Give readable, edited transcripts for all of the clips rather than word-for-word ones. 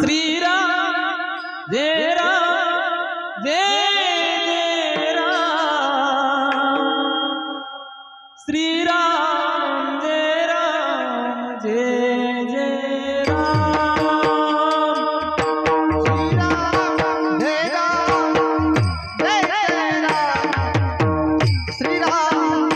श्रीराम जय राम जय राम श्रीराम जय राम जय जय राम श्रीराम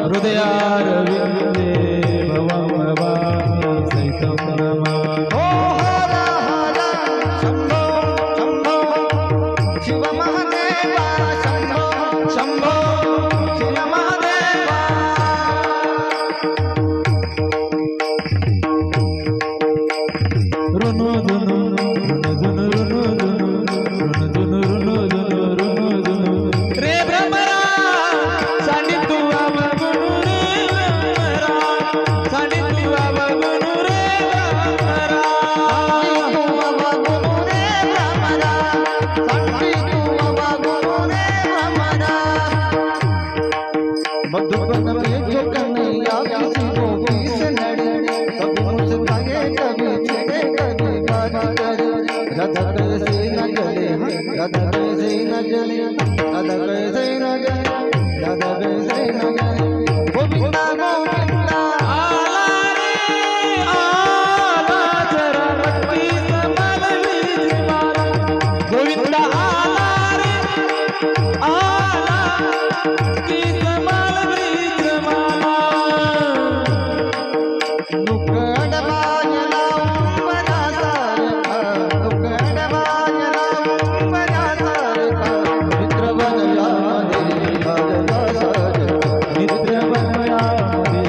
हृदयारविन्दे भवं भवामि सहितं नमामि। ओ हर हर शम्भो शम्भो शिव महादेवा शम्भो शम्भो शिव महादेवा। रुनु धुनु रुनु धुनु रुनु धुनु रुनु धुनु रुनु धुनु रुनु धुनु रे भ्रमरा सांडी तू आवगुनु रे भ्रमरा सांडी तू आवगुनु रे भ्रमरा तू अवगुरु रे भ्रमरा संगी तू अवगुरु रे भ्रमरा। मधुबन में जो कन्हैया किसी को भी से लड़े कभी मुस्काए कभी छेड़े कभी गाली करे। राधा कैसे न जले राधा कैसे न जले राधा कैसे न जले राधा कैसे न जले। गोविंदा गोविंदा आला रे आला जरा मट्टी संभाल लीज माला गोविंदा आला रे आला की संभाल लीज माला नुकड़ बाजना उंबरा सारखा नुकड़ बाजना उंबरा सारखा मित्र बनला दे भरला सारखा निद्र बनया दे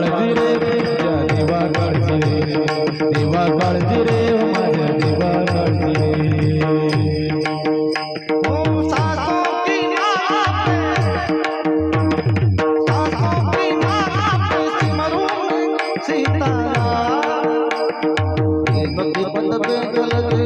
काळजी रे माझ्या देवा काळजी रे देवा काळजी रे माझ्या देवा काळजी रे ओ सासों की माँ पे सिमरू सीता भक्ति पद पे चल